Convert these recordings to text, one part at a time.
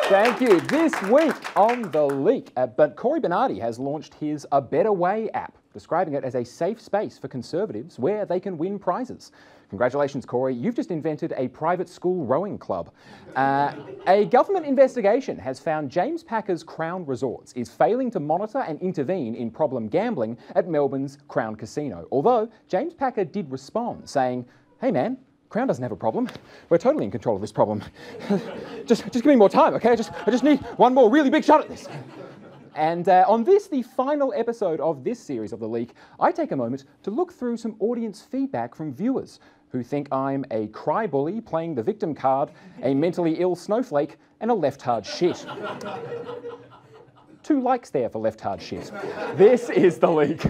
Thank you. This week on The Leak, but Corey Bernardi has launched his A Better Way app, describing it as a safe space for Conservatives where they can win prizes. Congratulations, Corey. You've just invented a private school rowing club. A government investigation has found James Packer's Crown Resorts is failing to monitor and intervene in problem gambling at Melbourne's Crown Casino. Although James Packer did respond, saying, "Hey man, Crown doesn't have a problem. We're totally in control of this problem. just give me more time, okay? I just need one more really big shot at this." And on this, the final episode of this series of The Leak, I take a moment to look through some audience feedback from viewers who think I'm a cry bully playing the victim card, a mentally ill snowflake, and a left hard shit. 2 likes there for left hard shit. This is The Leak.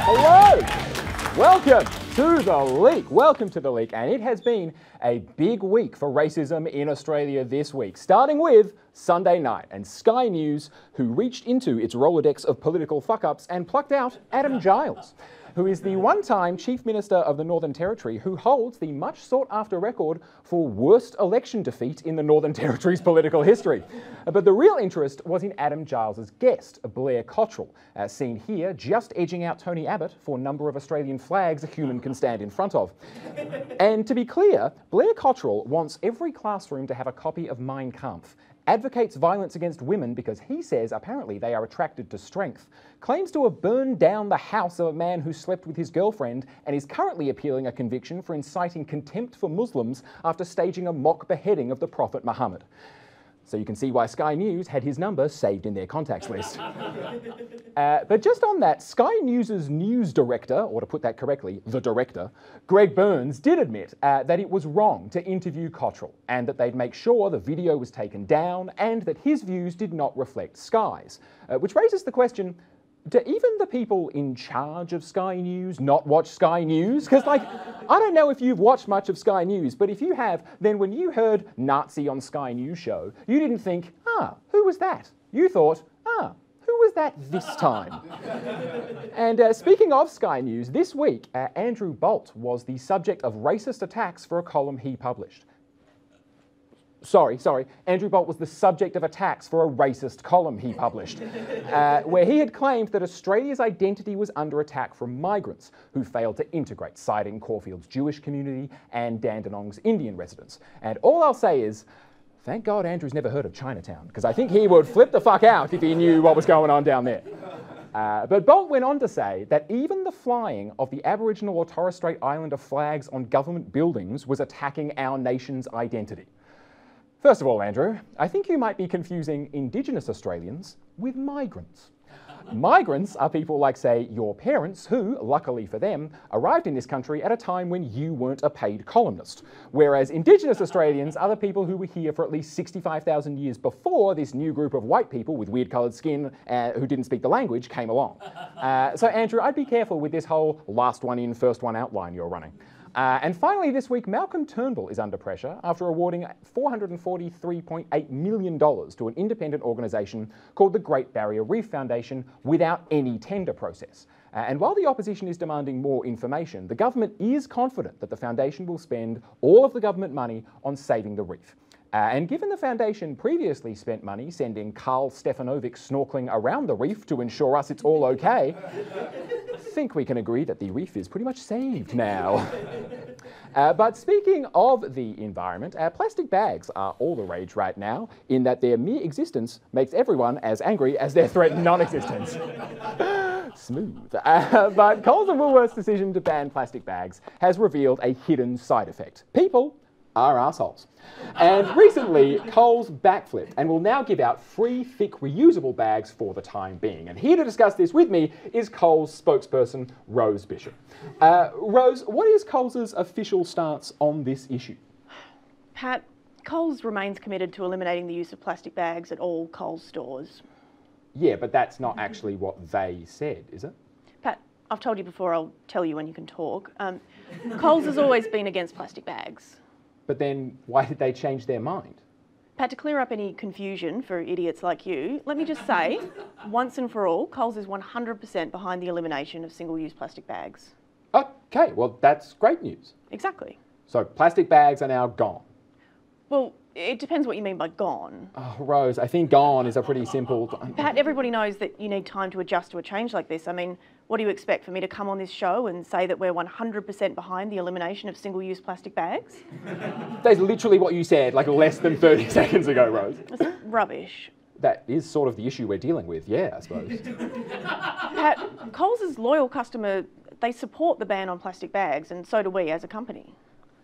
Hello! Welcome to The Leak. Welcome to The Leak. And it has been a big week for racism in Australia this week, starting with Sunday night and Sky News, who reached into its Rolodex of political fuck-ups and plucked out Adam Giles, who is the one-time Chief Minister of the Northern Territory who holds the much sought-after record for worst election defeat in the Northern Territory's political history. But the real interest was in Adam Giles's guest, Blair Contrell, seen here just edging out Tony Abbott for number of Australian flags a human can stand in front of. And to be clear, Blair Contrell wants every classroom to have a copy of Mein Kampf, advocates violence against women because he says apparently they are attracted to strength, claims to have burned down the house of a man who slept with his girlfriend, and is currently appealing a conviction for inciting contempt for Muslims after staging a mock beheading of the Prophet Muhammad. So you can see why Sky News had his number saved in their contacts list. But just on that, Sky News' news director, or to put that correctly, the director, Greg Burns, did admit that it was wrong to interview Contrell and that they'd make sure the video was taken down and that his views did not reflect Sky's. Which raises the question, do even the people in charge of Sky News not watch Sky News? Because, like, I don't know if you've watched much of Sky News, but if you have, then when you heard Nazi on Sky News show, you didn't think, who was that? You thought, who was that this time? And speaking of Sky News, this week, Andrew Bolt was the subject of racist attacks for a column he published. Sorry. Andrew Bolt was the subject of attacks for a racist column he published, where he had claimed that Australia's identity was under attack from migrants who failed to integrate, citing Caulfield's Jewish community and Dandenong's Indian residents. And all I'll say is, thank God Andrew's never heard of Chinatown, because I think he would flip the fuck out if he knew what was going on down there. But Bolt went on to say that even the flying of the Aboriginal or Torres Strait Islander flags on government buildings was attacking our nation's identity. First of all, Andrew, I think you might be confusing Indigenous Australians with migrants. Migrants are people like, say, your parents who, luckily for them, arrived in this country at a time when you weren't a paid columnist. Whereas Indigenous Australians are the people who were here for at least 65,000 years before this new group of white people with weird coloured skin who didn't speak the language came along. So, Andrew, I'd be careful with this whole last one in, first one out line you're running. And finally this week, Malcolm Turnbull is under pressure after awarding $443.8 million to an independent organisation called the Great Barrier Reef Foundation without any tender process. And while the opposition is demanding more information, the government is confident that the foundation will spend all of the government money on saving the reef. And given the foundation previously spent money sending Carl Stefanovic snorkeling around the reef to ensure us it's all okay, I think we can agree that the reef is pretty much saved now. But speaking of the environment, plastic bags are all the rage right now, in that their mere existence makes everyone as angry as their threatened non-existence. Smooth. But Coles and Woolworth's decision to ban plastic bags has revealed a hidden side effect. People are assholes. And recently, Coles backflipped and will now give out free, thick, reusable bags for the time being. And here to discuss this with me is Coles spokesperson, Rose Bishop. Rose, what is Coles's official stance on this issue? Pat, Coles remains committed to eliminating the use of plastic bags at all Coles stores. Yeah, but that's not actually what they said, is it? Pat, I've told you before, I'll tell you when you can talk. Coles has always been against plastic bags. But then why did they change their mind? Pat, to clear up any confusion for idiots like you, let me just say, once and for all, Coles is 100% behind the elimination of single-use plastic bags. Okay, well, that's great news. Exactly. So plastic bags are now gone. Well, it depends what you mean by gone. Oh, Rose, I think gone is a pretty simple... Pat, everybody knows that you need time to adjust to a change like this. I mean, what do you expect, for me to come on this show and say that we're 100% behind the elimination of single-use plastic bags? That's literally what you said, like less than 30 seconds ago, Rose. That's rubbish. That is sort of the issue we're dealing with, yeah, I suppose. Pat, Coles' loyal customer, they support the ban on plastic bags, and so do we as a company.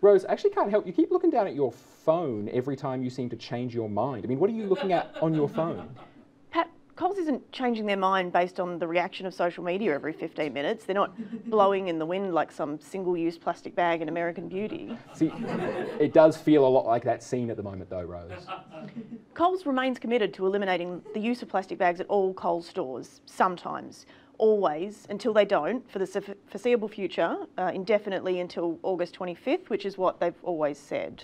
Rose, I actually can't help. You keep looking down at your phone every time you seem to change your mind. I mean, what are you looking at on your phone? Pat, Coles isn't changing their mind based on the reaction of social media every 15 minutes. They're not blowing in the wind like some single-use plastic bag in American Beauty. See, it does feel a lot like that scene at the moment though, Rose. Coles remains committed to eliminating the use of plastic bags at all Coles stores, sometimes. Always, until they don't, for the foreseeable future, indefinitely until August 25th, which is what they've always said.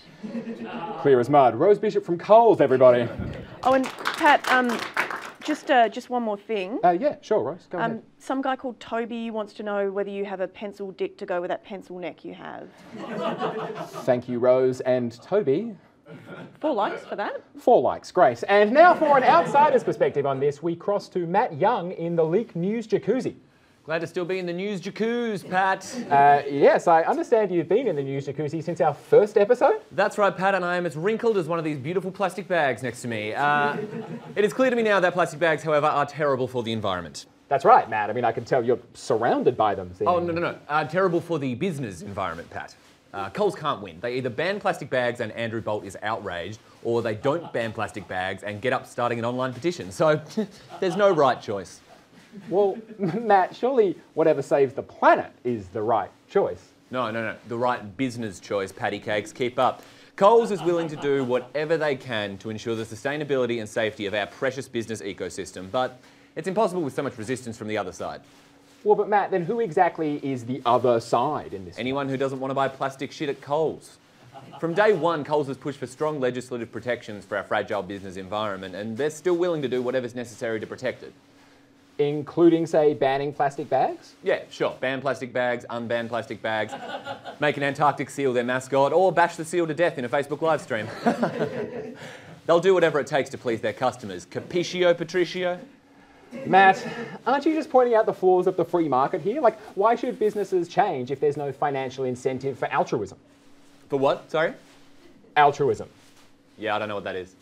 Clear as mud. Rose Bishop from Coles, everybody. Oh, and Pat, just one more thing. Yeah, sure, Rose, go ahead. Some guy called Toby wants to know whether you have a pencil dick to go with that pencil neck you have. Thank you, Rose and Toby. 4 likes for that. 4 likes, great. And now for an outsider's perspective on this, we cross to Matt Young in the Leak News Jacuzzi. Glad to still be in the news jacuzzi, Pat. Yes, I understand you've been in the news jacuzzi since our first episode. That's right, Pat, and I am as wrinkled as one of these beautiful plastic bags next to me. It is clear to me now that plastic bags, however, are terrible for the environment. That's right, Matt. I mean, I can tell you're surrounded by them. Oh, no. Terrible for the business environment, Pat. Coles can't win. They either ban plastic bags and Andrew Bolt is outraged, or they don't ban plastic bags and get up starting an online petition. So there's no right choice. Well, Matt, surely whatever saves the planet is the right choice. No. The right business choice, patty cakes, keep up. Coles is willing to do whatever they can to ensure the sustainability and safety of our precious business ecosystem, but it's impossible with so much resistance from the other side. Well, but Matt, then who exactly is the other side in this? Anyone who doesn't want to buy plastic shit at Coles. From day one, Coles has pushed for strong legislative protections for our fragile business environment, and they're still willing to do whatever's necessary to protect it. Including, say, banning plastic bags? Yeah, sure. Ban plastic bags, unban plastic bags, make an Antarctic seal their mascot, or bash the seal to death in a Facebook live stream. They'll do whatever it takes to please their customers. Capiscio, Patricio? Matt, aren't you just pointing out the flaws of the free market here? Like, why should businesses change if there's no financial incentive for altruism? For what? Sorry? Altruism. Yeah, I don't know what that is.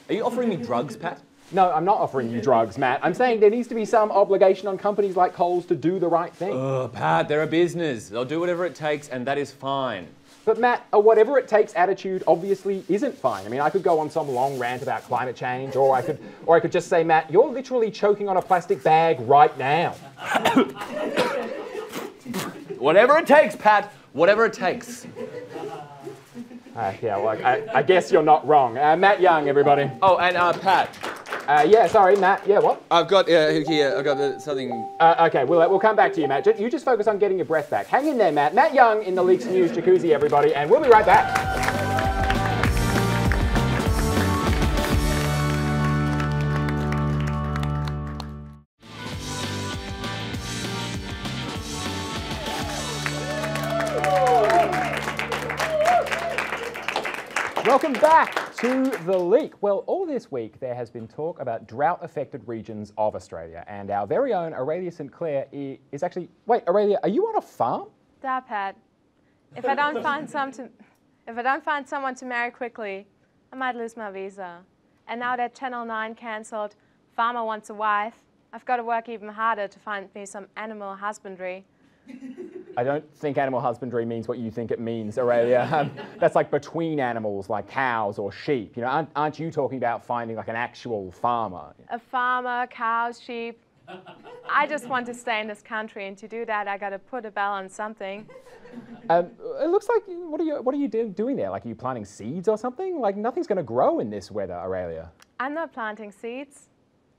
Are you offering me drugs, Pat? No, I'm not offering you drugs, Matt. I'm saying there needs to be some obligation on companies like Coles to do the right thing. Pat, they're a business. They'll do whatever it takes, and that is fine. But Matt, a whatever it takes attitude obviously isn't fine. I mean, I could go on some long rant about climate change, or I could just say, Matt, you're literally choking on a plastic bag right now. Whatever it takes, Pat. Whatever it takes. Yeah, well, I guess you're not wrong. Matt Young, everybody. Oh, and Pat. Yeah, sorry, Matt. Yeah, what? I've got here. I've got something. Okay, we'll come back to you, Matt. You just focus on getting your breath back. Hang in there, Matt. Matt Young in the Leaks News Jacuzzi, everybody, and we'll be right back. Welcome back to The Leak. Well, all this week there has been talk about drought-affected regions of Australia, and our very own Aurelia St Clair is actually... Wait, Aurelia, are you on a farm? Dad, Pat. If I don't find someone to marry quickly, I might lose my visa. And now that Channel 9 cancelled Farmer Wants a Wife, I've got to work even harder to find me some animal husbandry. I don't think animal husbandry means what you think it means, Aurelia. That's like between animals, like cows or sheep. You know, aren't you talking about finding like an actual farmer? A farmer, cows, sheep. I just want to stay in this country, and to do that, I got to put a bell on something. It looks like what are you doing there? Like, are you planting seeds or something? Like, nothing's going to grow in this weather, Aurelia. I'm not planting seeds.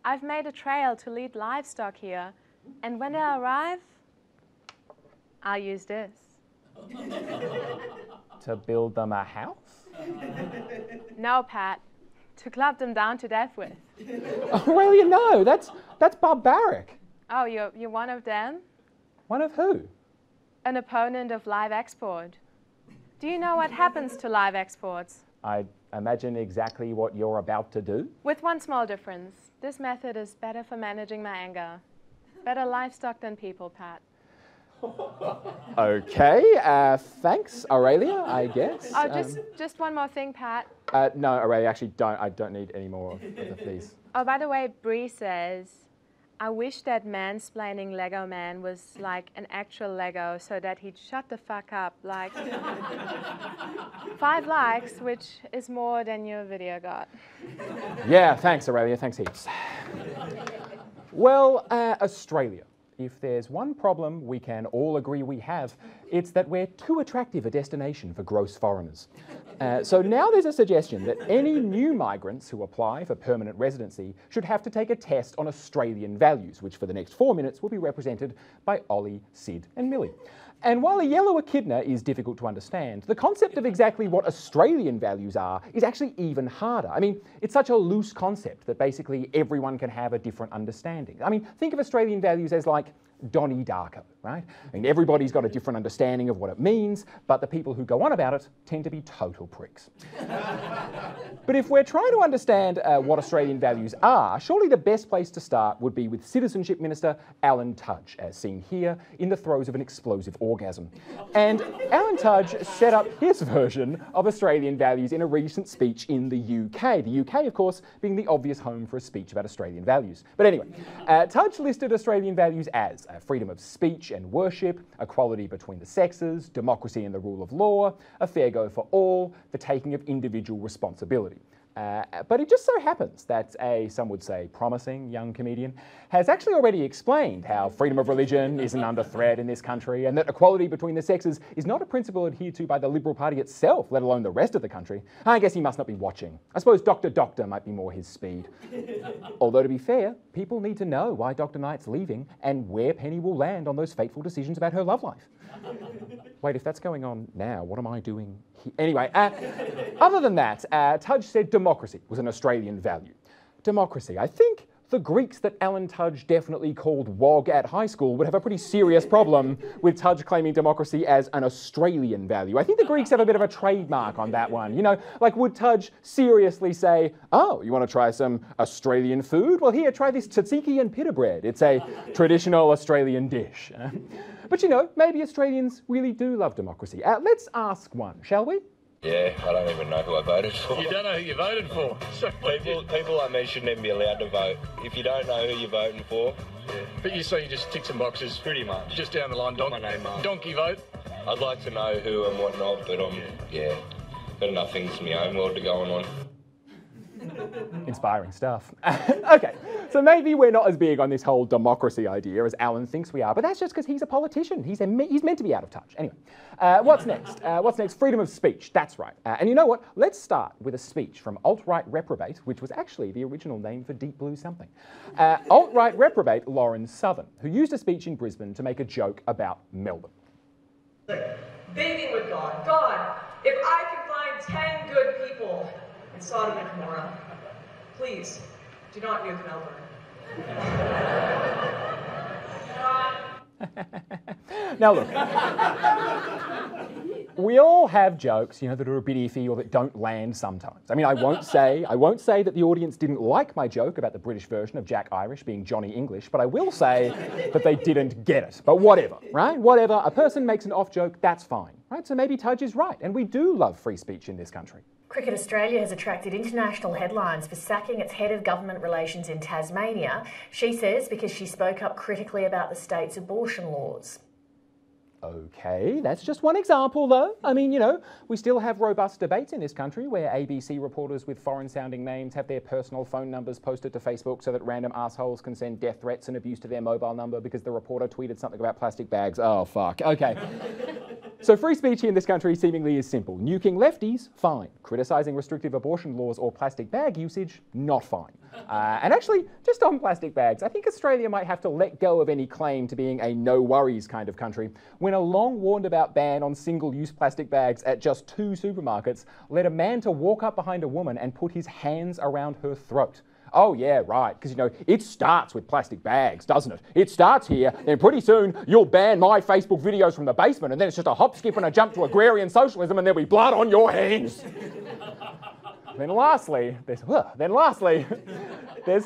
I've made a trail to lead livestock here, and when they arrive, I'll use this. To build them a house? No, Pat. To club them down to death with. Aurelia, no, that's barbaric. Oh, you're one of them? One of who? An opponent of live export. Do you know what happens to live exports? I imagine exactly what you're about to do. With one small difference. This method is better for managing my anger. Better livestock than people, Pat. Okay, thanks, Aurelia, I guess. Oh, just one more thing, Pat. No, Aurelia, actually, I don't need any more of these. Oh, by the way, Bree says, I wish that mansplaining Lego man was like an actual Lego so that he'd shut the fuck up. Like 5 likes, which is more than your video got. Yeah, thanks, Aurelia, thanks heaps. Well, Australia. If there's one problem we can all agree we have, it's that we're too attractive a destination for gross foreigners. So now there's a suggestion that any new migrants who apply for permanent residency should have to take a test on Australian values, which for the next 4 minutes will be represented by Ollie, Sid and Millie. And while a yellow echidna is difficult to understand, the concept of exactly what Australian values are is actually even harder. I mean, it's such a loose concept that basically everyone can have a different understanding. I mean, think of Australian values as like Donnie Darko, right? I mean, everybody's got a different understanding of what it means, but the people who go on about it tend to be total pricks. But if we're trying to understand what Australian values are, surely the best place to start would be with Citizenship Minister Alan Tudge, as seen here in the throes of an explosive orgasm. And Alan Tudge set up his version of Australian values in a recent speech in the UK. The UK, of course, being the obvious home for a speech about Australian values. But anyway, Tudge listed Australian values as freedom of speech and worship, equality between the sexes, democracy and the rule of law, a fair go for all, the taking of individual responsibility. But it just so happens that some would say, promising young comedian has actually already explained how freedom of religion isn't under threat in this country and that equality between the sexes is not a principle adhered to by the Liberal Party itself, let alone the rest of the country. I guess he must not be watching. I suppose Dr. Doctor might be more his speed. Although to be fair, people need to know why Dr. Knight's leaving and where Penny will land on those fateful decisions about her love life. Wait, if that's going on now, what am I doing here? Anyway, other than that, Tudge said democracy was an Australian value. Democracy. I think the Greeks that Alan Tudge definitely called WOG at high school would have a pretty serious problem with Tudge claiming democracy as an Australian value. I think the Greeks have a bit of a trademark on that one. You know, like would Tudge seriously say, oh, you want to try some Australian food? Well, here, try this tzatziki and pita bread. It's a traditional Australian dish. But you know, maybe Australians really do love democracy. Let's ask one, shall we? Yeah, I don't even know who I voted for. You don't know who you voted for? People like me shouldn't even be allowed to vote. If you don't know who you're voting for... Yeah. But you say you just tick some boxes. Pretty much. Just down the line, My name, donkey vote? I'd like to know who and whatnot, but yeah, got enough things in my own world to go on. Inspiring stuff. Okay, so maybe we're not as big on this whole democracy idea as Alan thinks we are, but that's just because he's a politician. He's meant to be out of touch. Anyway, what's next? What's next? Freedom of speech. That's right. And you know what? Let's start with a speech from alt-right reprobate, which was actually the original name for Deep Blue something. Alt-right reprobate Lauren Southern, who used a speech in Brisbane to make a joke about Melbourne. Begging with God, God, if I can find 10 good people in Sodom and Gomorrah, please do not nuke Melbourne. Now look, we all have jokes, you know, that are a bit iffy or that don't land sometimes. I mean, I won't say that the audience didn't like my joke about the British version of Jack Irish being Johnny English, but I will say that they didn't get it. But whatever, right? Whatever. A person makes an off joke, that's fine, right? So maybe Tudge is right, and we do love free speech in this country. Cricket Australia has attracted international headlines for sacking its head of government relations in Tasmania, she says because she spoke up critically about the state's abortion laws. Okay, that's just one example though. I mean, you know, we still have robust debates in this country where ABC reporters with foreign-sounding names have their personal phone numbers posted to Facebook so that random assholes can send death threats and abuse to their mobile number because the reporter tweeted something about plastic bags. Oh, fuck. Okay. So free speech here in this country seemingly is simple. Nuking lefties, fine. Criticising restrictive abortion laws or plastic bag usage, not fine. And actually, just on plastic bags, I think Australia might have to let go of any claim to being a no-worries kind of country when a long-warned-about ban on single-use plastic bags at just 2 supermarkets led a man to walk up behind a woman and put his hands around her throat. Oh yeah, right, because you know, it starts with plastic bags, doesn't it? It starts here, then pretty soon you'll ban my Facebook videos from the basement, and then it's just a hop, skip and a jump to agrarian socialism, and there'll be blood on your hands. Then lastly, there's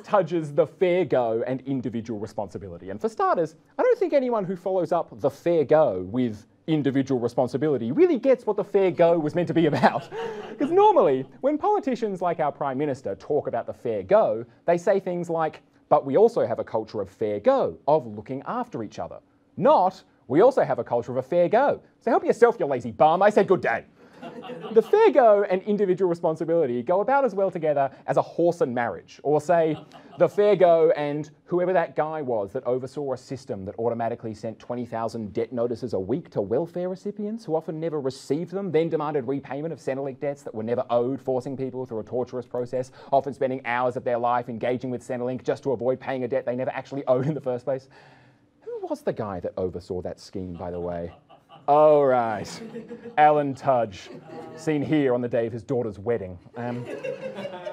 Tudge's the fair go and individual responsibility. And for starters, I don't think anyone who follows up the fair go with individual responsibility really gets what the fair go was meant to be about. Because normally, when politicians like our Prime Minister talk about the fair go, they say things like, but we also have a culture of fair go, of looking after each other. Not, we also have a culture of a fair go. So help yourself, you lazy bum. I said good day. The fair go and individual responsibility go about as well together as a horse and marriage, or say, the fair go and whoever that guy was that oversaw a system that automatically sent 20,000 debt notices a week to welfare recipients who often never received them, then demanded repayment of Centrelink debts that were never owed, forcing people through a torturous process, often spending hours of their life engaging with Centrelink just to avoid paying a debt they never actually owed in the first place. Who was the guy that oversaw that scheme, by the way? Oh, right. Alan Tudge, seen here on the day of his daughter's wedding.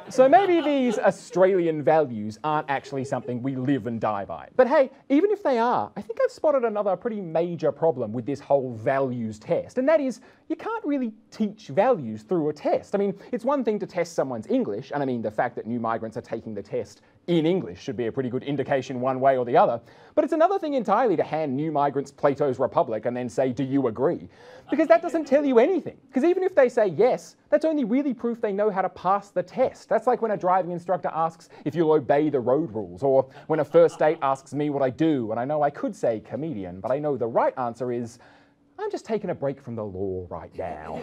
So maybe these Australian values aren't actually something we live and die by. But hey, even if they are, I think I've spotted another pretty major problem with this whole values test, and that is you can't really teach values through a test. I mean, it's one thing to test someone's English, and I mean, the fact that new migrants are taking the test in English should be a pretty good indication one way or the other. But it's another thing entirely to hand new migrants Plato's Republic and then say, do you agree? Because that doesn't tell you anything. Because even if they say yes, that's only really proof they know how to pass the test. That's like when a driving instructor asks if you'll obey the road rules, or when a first date asks me what I do, and I know I could say comedian, but I know the right answer is, I'm just taking a break from the law right now.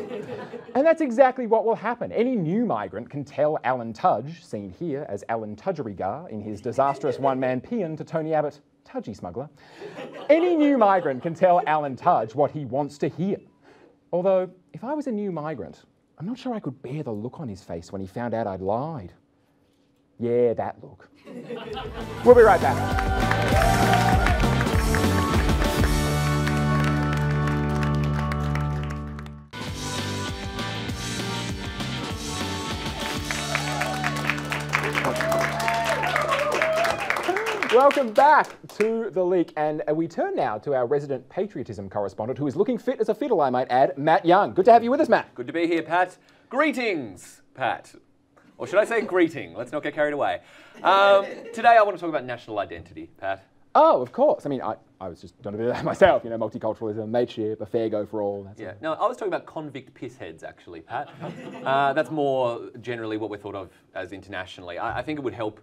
And that's exactly what will happen. Any new migrant can tell Alan Tudge, seen here as Alan Tudgerigar in his disastrous one-man paean to Tony Abbott, Tudgy smuggler. Any new migrant can tell Alan Tudge what he wants to hear. Although, if I was a new migrant, I'm not sure I could bear the look on his face when he found out I'd lied. Yeah, that look. We'll be right back. Welcome back to The Leak, and we turn now to our resident patriotism correspondent, who is looking fit as a fiddle, I might add, Matt Young. Good to have you with us, Matt. Good to be here, Pat. Greetings, Pat. Or should I say greeting? Let's not get carried away. Today I want to talk about national identity, Pat. Oh, of course. I mean, I was just going to do that myself, you know, multiculturalism, mateship, a fair go for all. Yeah, no, I was talking about convict pissheads, actually, Pat. That's more generally what we're thought of as internationally. I think it would help.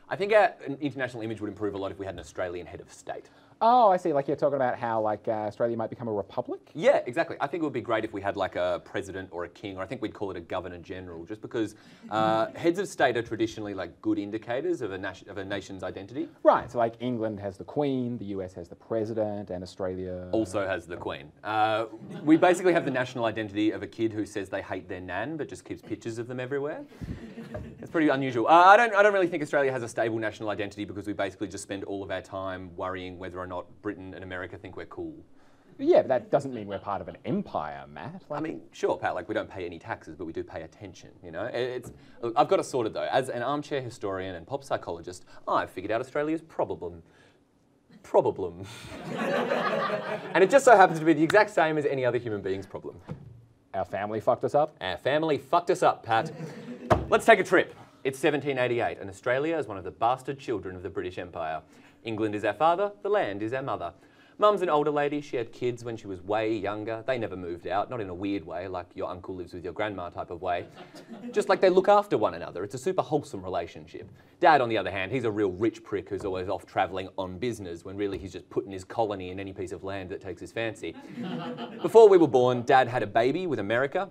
I think our international image would improve a lot if we had an Australian head of state. Oh, I see. Like you're talking about how like Australia might become a republic? Yeah, exactly. I think it would be great if we had like a president or a king, or I think we'd call it a governor general, just because heads of state are traditionally like good indicators of a nation's identity. Right. So like England has the Queen, the US has the president, and Australia also has the Queen. We basically have the national identity of a kid who says they hate their nan, but just keeps pictures of them everywhere. It's pretty unusual. I don't really think Australia has a stable national identity because we basically just spend all of our time worrying whether or not Britain and America think we're cool. Yeah, but that doesn't mean we're part of an empire, Matt. I mean, sure, Pat, like we don't pay any taxes, but we do pay attention, you know? Look, I've got it sorted though. As an armchair historian and pop psychologist, I've figured out Australia's problem. And it just so happens to be the exact same as any other human being's problem. Our family fucked us up? Our family fucked us up, Pat. Let's take a trip. It's 1788, and Australia is one of the bastard children of the British Empire. England is our father, the land is our mother. Mum's an older lady, she had kids when she was way younger. They never moved out, not in a weird way, like your uncle lives with your grandma type of way. Just like they look after one another. It's a super wholesome relationship. Dad, on the other hand, he's a real rich prick who's always off travelling on business, when really he's just putting his colony in any piece of land that takes his fancy. Before we were born, Dad had a baby with America.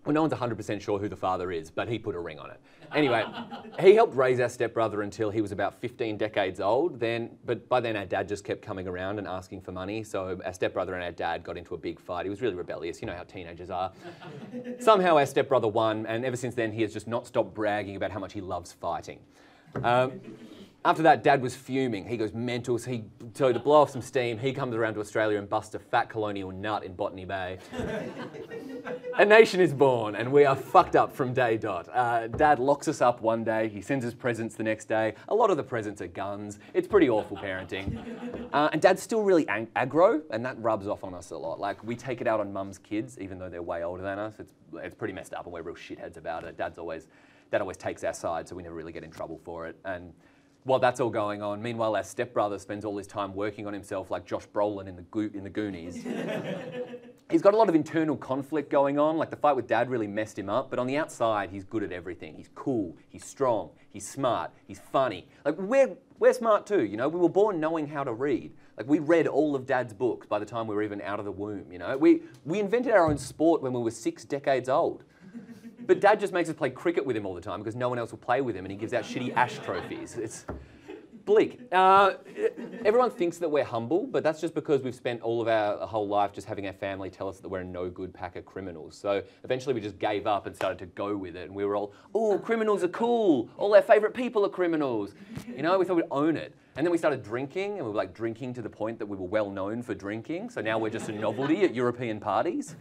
Well, no one's 100% sure who the father is, but he put a ring on it. Anyway, he helped raise our stepbrother until he was about 15 decades old. But by then our dad just kept coming around and asking for money. So our stepbrother and our dad got into a big fight. He was really rebellious. You know how teenagers are. Somehow our stepbrother won, and ever since then he has just not stopped bragging about how much he loves fighting. After that, Dad was fuming. He goes mental, so to blow off some steam, he comes around to Australia and busts a fat colonial nut in Botany Bay. A nation is born, and we are fucked up from day dot. Dad locks us up one day, he sends us presents the next day. A lot of the presents are guns. It's pretty awful parenting. And Dad's still really aggro, and that rubs off on us a lot. Like, we take it out on Mum's kids, even though they're way older than us. It's pretty messed up, and we're real shitheads about it. Dad always takes our side, so we never really get in trouble for it. And while that's all going on, meanwhile, our stepbrother spends all his time working on himself like Josh Brolin in the Goonies. He's got a lot of internal conflict going on. Like, the fight with Dad really messed him up, but on the outside, he's good at everything. He's cool, he's strong, he's smart, he's funny. Like, we're smart too, you know? We were born knowing how to read. Like, we read all of Dad's books by the time we were even out of the womb, you know? We invented our own sport when we were 6 decades old. But Dad just makes us play cricket with him all the time because no one else will play with him, and he gives out shitty ash trophies. It's bleak. Everyone thinks that we're humble, but that's just because we've spent all of our whole life just having our family tell us that we're a no-good pack of criminals. So eventually we just gave up and started to go with it, and we were all, oh, criminals are cool. All our favourite people are criminals. You know, we thought we'd own it. And then we started drinking, and we were like drinking to the point that we were well known for drinking. So now we're just a novelty at European parties.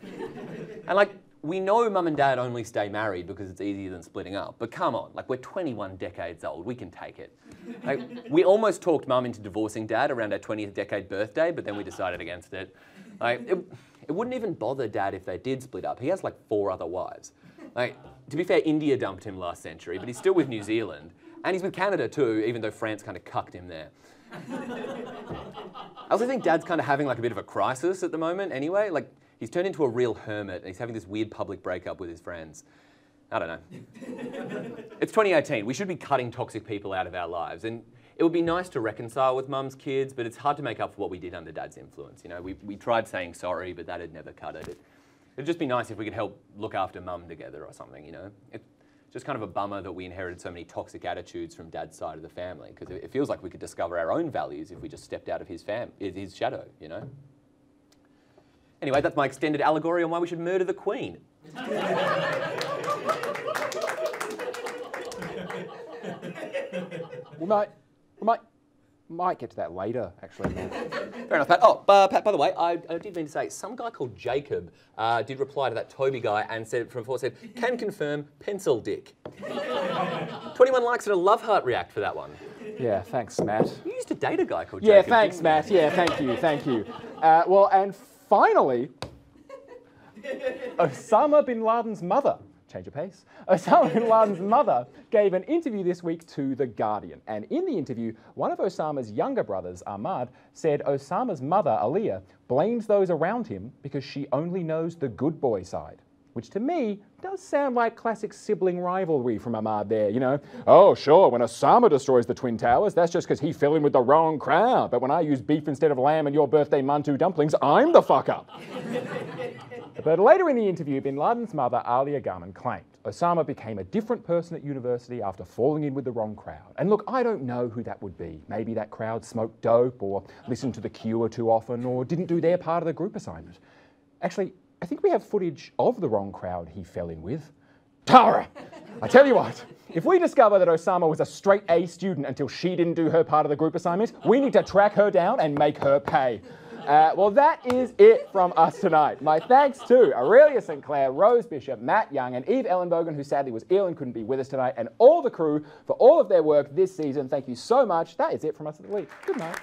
And like, we know Mum and Dad only stay married because it's easier than splitting up. But come on, like, we're 21 decades old. We can take it. Like, we almost talked Mum into divorcing Dad around our 20th decade birthday, but then we decided against it. Like, it wouldn't even bother Dad if they did split up. He has like 4 other wives. Like, to be fair, India dumped him last century, but he's still with New Zealand. And he's with Canada too, even though France kind of cucked him there. I also think Dad's kind of having like a bit of a crisis at the moment anyway. Like, he's turned into a real hermit, and he's having this weird public breakup with his friends. I don't know. It's 2018. We should be cutting toxic people out of our lives. And it would be nice to reconcile with Mum's kids, but it's hard to make up for what we did under Dad's influence. You know, we tried saying sorry, but that had never cut it. It'd just be nice if we could help look after Mum together or something, you know? It's just kind of a bummer that we inherited so many toxic attitudes from Dad's side of the family, because it feels like we could discover our own values if we just stepped out of his shadow, you know? Anyway, that's my extended allegory on why we should murder the Queen. We might get to that later, actually. Fair enough, Pat. Oh, Pat, by the way, I did mean to say, some guy called Jacob did reply to that Toby guy and said, can confirm, pencil dick. 21 likes and a love heart react for that one. Yeah, thanks, Matt. You used to date a guy called Yeah, Jacob. thanks, Matt. Yeah, thank you. Well, and finally, Osama bin Laden's mother, change of pace, Osama bin Laden's mother gave an interview this week to The Guardian. And in the interview, one of Osama's younger brothers, Ahmad, said Osama's mother, Aurelia, blames those around him because she only knows the good boy side. Which to me does sound like classic sibling rivalry from Ahmad there, you know. Oh, sure, when Osama destroys the Twin Towers, that's just because he fell in with the wrong crowd. But when I use beef instead of lamb in your birthday mantu dumplings, I'm the fuck up. But later in the interview, bin Laden's mother, Aurelia claimed Osama became a different person at university after falling in with the wrong crowd. And look, I don't know who that would be. Maybe that crowd smoked dope, or listened to The Cure too often, or didn't do their part of the group assignment. Actually, I think we have footage of the wrong crowd he fell in with. Tara! I tell you what, if we discover that Osama was a straight A student until she didn't do her part of the group assignment, we need to track her down and make her pay. Well, that is it from us tonight. My thanks to Aurelia St. Clair, Rose Bishop, Matt Young, and Eve Ellenbogen, who sadly was ill and couldn't be with us tonight, and all the crew for all of their work this season. Thank you so much. That is it from us at The Leak. Good night.